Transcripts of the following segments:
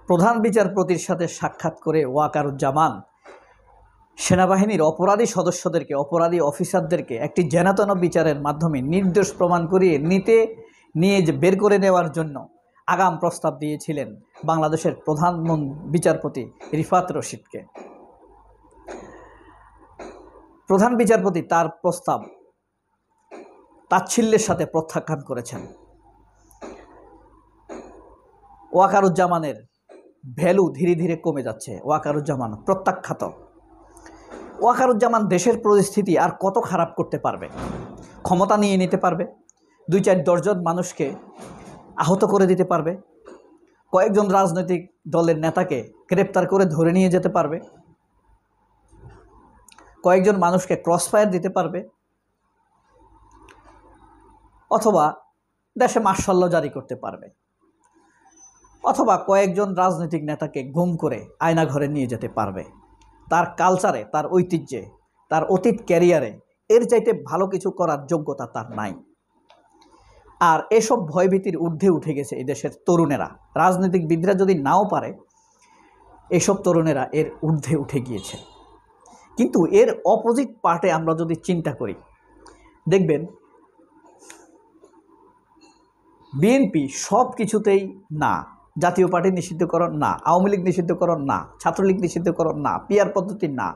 প্রধান বিচারপতির সাথে সাক্ষাৎ করে ওয়াকারুজ্জামান সেনাবাহিনীর অপরাধী সদস্যদেরকে, অপরাধী অফিসারদেরকে একটি যেনতেন বিচারের মাধ্যমে নির্দোষ প্রমাণ করিয়ে নিয়ে বের করে নেওয়ার জন্য আগাম প্রস্তাব দিয়েছিলেন বাংলাদেশের প্রধান বিচারপতি রিফাত রশিদকে। প্রধান বিচারপতি তার প্রস্তাব তাচ্ছিল্যের সাথে প্রত্যাখ্যান করেছেন। ওয়াকারুজ্জামানের ভ্যালু ধীরে ধীরে কমে যাচ্ছে। ওয়াকারুজ্জামান প্রত্যাখ্যাত। ওয়াকারুজ্জামান দেশের পরিস্থিতি আর কত খারাপ করতে পারবে? ক্ষমতা নিয়ে নিতে পারবে, 2-4 জন মানুষকে আহত করে দিতে পারবে, কয়েকজন রাজনৈতিক দলের নেতাকে গ্রেপ্তার করে ধরে নিয়ে যেতে পারবে, কয়েকজন মানুষকে ক্রসফায়ার দিতে পারবে, অথবা দেশে মার্শাল ল জারি করতে পারবে, অথবা কয়েকজন রাজনৈতিক নেতাকে গুম করে আয়নাঘরে নিয়ে যেতে পারবে। তার কালচারে, তার ঐতিহ্যে, তার অতীত ক্যারিয়ারে এর চাইতে ভালো কিছু করার যোগ্যতা তার নাই। আর এসব ভয়ভীতির ঊর্ধ্বে উঠে গেছে এই দেশের তরুণেরা। রাজনীতিবিদরা যদি নাও পারে, এসব তরুণেরা এর ঊর্ধ্বে উঠে গিয়েছে। কিন্তু এর অপোজিট পার্টে আমরা যদি চিন্তা করি, দেখবেন বিএনপি সব কিছুতেই না। জাতীয় পার্টি নিষিদ্ধকরণ না, আওয়ামী লীগ নিষিদ্ধকরণ না, ছাত্রলীগ নিষিদ্ধকরণ না, পিআর পদ্ধতি না,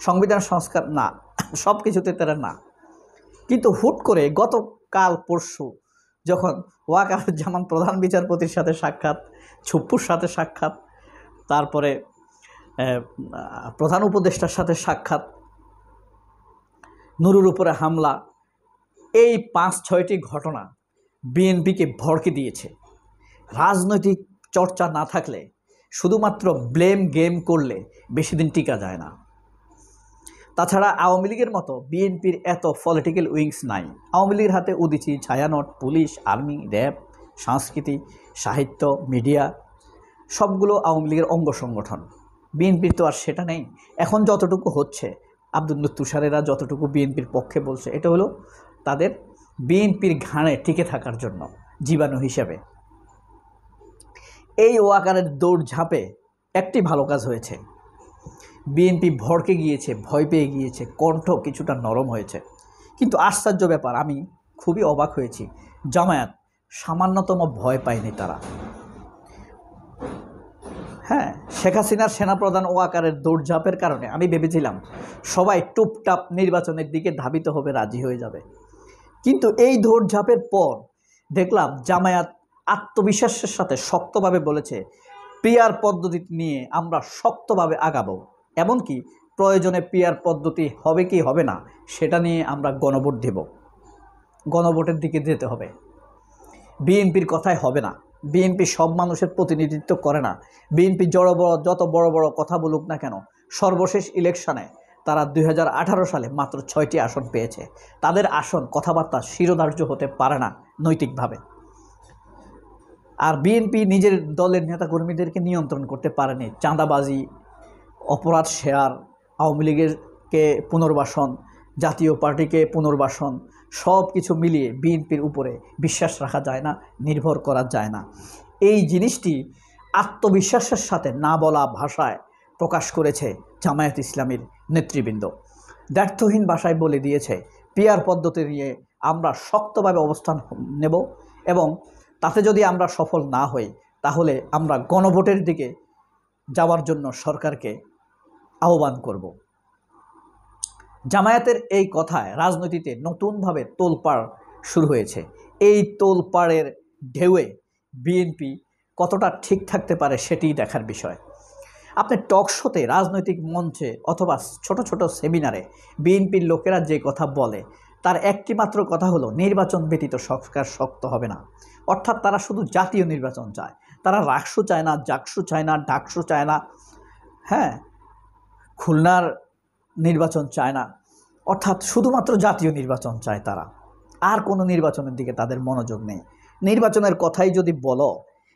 সংবিধান সংস্কার না, সব কিছুতে তারা না। কিন্তু হুট করে গতকাল পরশু যখন ওয়াকারুজ্জামান প্রধান বিচারপতির সাথে সাক্ষাৎ, ছুপ্পুর সাথে সাক্ষাৎ, তারপরে প্রধান উপদেষ্টার সাথে সাক্ষাৎ, নুরুর উপরে হামলা, এই 5-6টি ঘটনা বিএনপিকে ভড়কে দিয়েছে। রাজনৈতিক চর্চা না থাকলে, শুধুমাত্র ব্লেম গেম করলে বেশি দিন টিকা যায় না। তাছাড়া আওয়ামী লীগের মতো বিএনপির এত পলিটিক্যাল উইংস নাই। আওয়ামী লীগের হাতে Udichi, Chhayanaut, police, army, RAB, সংস্কৃতি, সাহিত্য, মিডিয়া সবগুলো আওয়ামী লীগের অঙ্গ সংগঠন। বিএনপির তো আর সেটা নেই। এখন যতটুকু হচ্ছে, আব্দুল তুষারেরা যতটুকু বিএনপির পক্ষে বলছে, এটা হলো তাদের বিএনপির ঘাড়ে টিকে থাকার জন্য জীবাণু হিসেবে। এই ওয়াকারের দৌড়ঝাঁপে একটি ভালো কাজ হয়েছে, বিএনপি ভড়কে গিয়েছে, ভয় পেয়ে গিয়েছে, কণ্ঠ কিছুটা নরম হয়েছে। কিন্তু আশ্চর্য ব্যাপার, আমি খুবই অবাক হয়েছি, জামায়াত সামান্যতম ভয় পায়নি তারা। হ্যাঁ, শেখ হাসিনার সেনাপ্রধান ওয়াকারের দৌড়ঝাঁপের কারণে আমি ভেবেছিলাম সবাই টুপটাপ নির্বাচনের দিকে ধাবিত হবে, রাজি হয়ে যাবে। কিন্তু এই দৌড়ঝাঁপের পর দেখলাম জামায়াত আত্মবিশ্বাসের সাথে শক্তভাবে বলেছে, পিআর পদ্ধতি নিয়ে আমরা শক্তভাবে আগাবো। এমনকি প্রয়োজনে পিআর পদ্ধতি হবে কি হবে না সেটা নিয়ে আমরা গণভোট দেব। গণভোটের দিকে যেতে হবে। বিএনপির কথাই হবে না। বিএনপি সব মানুষের প্রতিনিধিত্ব করে না। বিএনপি যত বড় বড় কথা বলুক না কেন, সর্বশেষ ইলেকশনে তারা 2018 সালে মাত্র 6টি আসন পেয়েছে। তাদের আসন কথাবার্তা শিরোধার্য হতে পারে না নৈতিকভাবে। আর বিএনপি নিজের দলের নেতাকর্মীদেরকে নিয়ন্ত্রণ করতে পারেনি। চাঁদাবাজি, অপরাধ শেয়ার, আওয়ামী লীগেরকে পুনর্বাসন, জাতীয় পার্টিকে পুনর্বাসন, সব কিছু মিলিয়ে বিএনপির উপরে বিশ্বাস রাখা যায় না, নির্ভর করা যায় না। এই জিনিসটি আত্মবিশ্বাসের সাথে না বলা ভাষায় প্রকাশ করেছে জামায়াত ইসলামীর নেতৃবৃন্দ। দ্ব্যর্থহীন ভাষায় বলে দিয়েছে, পিআর পদ্ধতি নিয়ে আমরা শক্তভাবে অবস্থান নেব এবং তাতে যদি আমরা সফল না হই তাহলে আমরা গণভোটের দিকে যাওয়ার জন্য সরকারকে আহ্বান করব। জামায়াতের এই কথায় রাজনীতিতে নতুনভাবে তোলপাড় শুরু হয়েছে। এই তোলপাড়ের ঢেউয়ে বিএনপি কতটা ঠিক থাকতে পারে সেটিই দেখার বিষয়। আপনি টক শোতে, রাজনৈতিক মঞ্চে অথবা ছোট ছোট সেমিনারে বিএনপির লোকেরা যে কথা বলে তার একটি মাত্র কথা হলো, নির্বাচন ব্যতীত সরকার শক্ত হবে না। অর্থাৎ তারা শুধু জাতীয় নির্বাচন চায়। তারা রাকসু চায় না, জাকসু চায় না, ডাকসু চায় না, হ্যাঁ, খুলনার নির্বাচন চায় না। অর্থাৎ শুধুমাত্র জাতীয় নির্বাচন চায় তারা। আর কোনো নির্বাচনের দিকে তাদের মনোযোগ নেই। নির্বাচনের কথাই যদি বলো,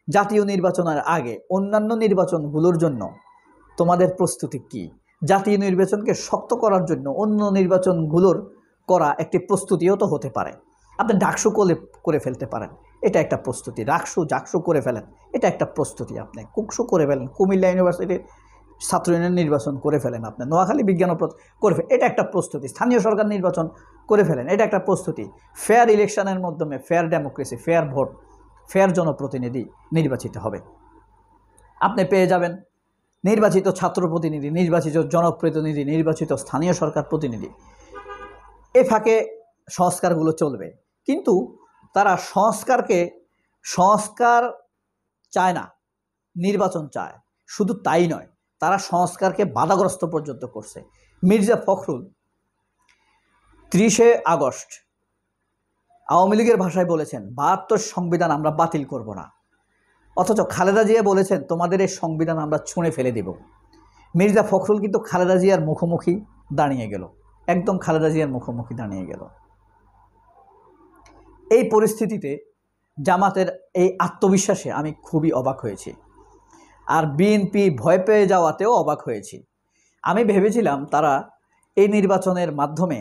জাতীয় নির্বাচনের আগে অন্যান্য নির্বাচনগুলোর জন্য তোমাদের প্রস্তুতি কি? জাতীয় নির্বাচনকে শক্ত করার জন্য অন্য নির্বাচনগুলোর করা একটি প্রস্তুতিও তো হতে পারে। আপনি ডাকসু করে ফেলতে পারেন, এটা একটা প্রস্তুতি। রাকসু জাকসু করে ফেলেন, এটা একটা প্রস্তুতি। আপনি কুকসু করে ফেলেন, কুমিল্লা ইউনিভার্সিটির ছাত্র ইউনিয়ন নির্বাচন করে ফেলেন, আপনি নোয়াখালী বিজ্ঞান করে ফেলেন, এটা একটা প্রস্তুতি। স্থানীয় সরকার নির্বাচন করে ফেলেন, এটা একটা প্রস্তুতি। ফেয়ার ইলেকশনের মাধ্যমে fair democracy, fair vote, fair জনপ্রতিনিধি নির্বাচিত হবে। আপনি পেয়ে যাবেন নির্বাচিত ছাত্র প্রতিনিধি, নির্বাচিত জনপ্রতিনিধি, নির্বাচিত স্থানীয় সরকার প্রতিনিধি। এ ফাঁকে সংস্কারগুলো চলবে, কিন্তু তারা সংস্কার চায় না, নির্বাচন চায়। শুধু তাই নয়, তারা সংস্কারকে বাধাগ্রস্ত পর্যন্ত করছে। মির্জা ফখরুল 30শে আগস্ট আওয়ামী লীগের ভাষায় বলেছেন 72 সংবিধান আমরা বাতিল করব না, অথচ খালেদা জিয়া বলেছেন তোমাদের এই সংবিধান আমরা ছুঁড়ে ফেলে দেব। মির্জা ফখরুল কিন্তু খালেদা জিয়ার মুখোমুখি দাঁড়িয়ে গেল, একদম খালেদা জিয়ার মুখোমুখি দাঁড়িয়ে গেল। এই পরিস্থিতিতে জামাতের এই আত্মবিশ্বাসে আমি খুবই অবাক হয়েছি, আর বিএনপি ভয় পেয়ে যাওয়াতেও অবাক হয়েছি। আমি ভেবেছিলাম তারা এই নির্বাচনের মাধ্যমে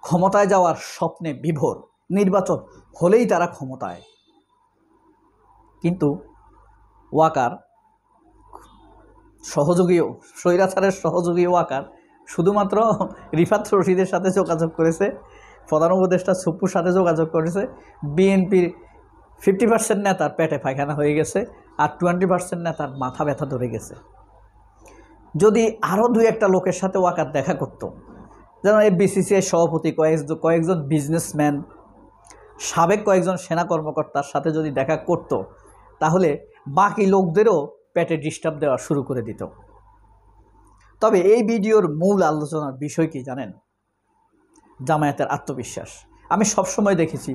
ক্ষমতায় যাওয়ার স্বপ্নে বিভোর, নির্বাচন হলেই তারা ক্ষমতায়। কিন্তু ওয়াকার সহযোগীও, স্বৈরাচারের সহযোগী ওয়াকার শুধুমাত্র রিফাত রশিদের সাথে যোগাযোগ করেছে, প্রধান উপদেষ্টা সুপ্পুর সাথে যোগাযোগ করেছে। বিএনপির 50% নেতার পেটে পায়খানা হয়ে গেছে, আর 20% নেতার মাথা ব্যথা ধরে গেছে। যদি আরও 2-1টা লোকের সাথে ওয়াকার দেখা করত, যেন এই বিসিসিআই সভাপতি, কয়েকজন বিজনেসম্যান, সাবেক কয়েকজন সেনা কর্মকর্তার সাথে যদি দেখা করত, তাহলে বাকি লোকদেরও পেটে ডিস্টার্ব দেওয়া শুরু করে দিত। তবে এই ভিডিওর মূল আলোচনার বিষয় কি জানেন? জামায়াতের আত্মবিশ্বাস। আমি সবসময় দেখেছি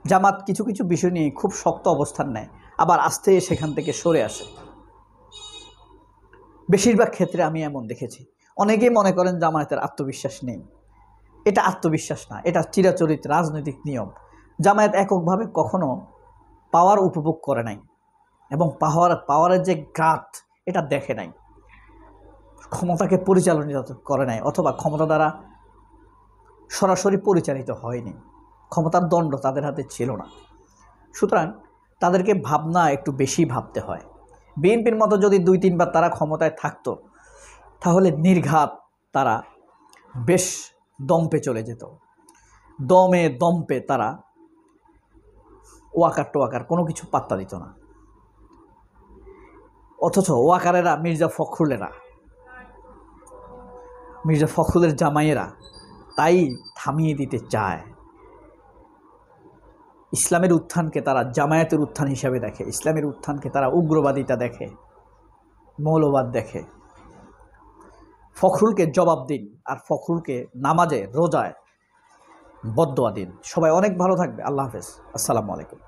জামাত কিছু কিছু বিষয় নিয়ে খুব শক্ত অবস্থান নেয়, আবার আস্তে সেখান থেকে সরে আসে। বেশিরভাগ ক্ষেত্রে আমি এমন দেখেছি। অনেকেই মনে করেন জামায়াতের আত্মবিশ্বাস নেই। এটা আত্মবিশ্বাস না, এটা চিরাচরিত রাজনৈতিক নিয়ম। জামায়াত এককভাবে কখনো পাওয়ার উপভোগ করে নাই, এবং পাওয়ারের যে ঘাত এটা দেখে নাই, ক্ষমতাকে পরিচালনা করে নাই, অথবা ক্ষমতা দ্বারা সরাসরি পরিচালিত হয়নি, ক্ষমতার দণ্ড তাদের হাতে ছিল না। সুতরাং তাদেরকে ভাবনা একটু বেশি ভাবতে হয়। বিএনপির মতো যদি 2-3 বার তারা ক্ষমতায় থাকতো, তাহলে নির্ঘাত তারা বেশ দম্পে চলে যেত। দম্পে তারা ওয়াকার কোনো কিছু পাত্তা দিত না। অথচ ওয়াকারেরা, মির্জা ফখরুলের জামাইয়েরা তাই থামিয়ে দিতে চায়। ইসলামের উত্থানকে তারা জামায়াতের উত্থান হিসাবে দেখে, ইসলামের উত্থানকে তারা উগ্রবাদিতা দেখে, মৌলবাদ দেখে। ফখরুলকে জবাব দিন, আর ফখরুলকে নামাজে রোজায় বদদোয়া দিন। সবাই অনেক ভালো থাকবে। আল্লাহ হাফেজ, আসসালামু আলাইকুম।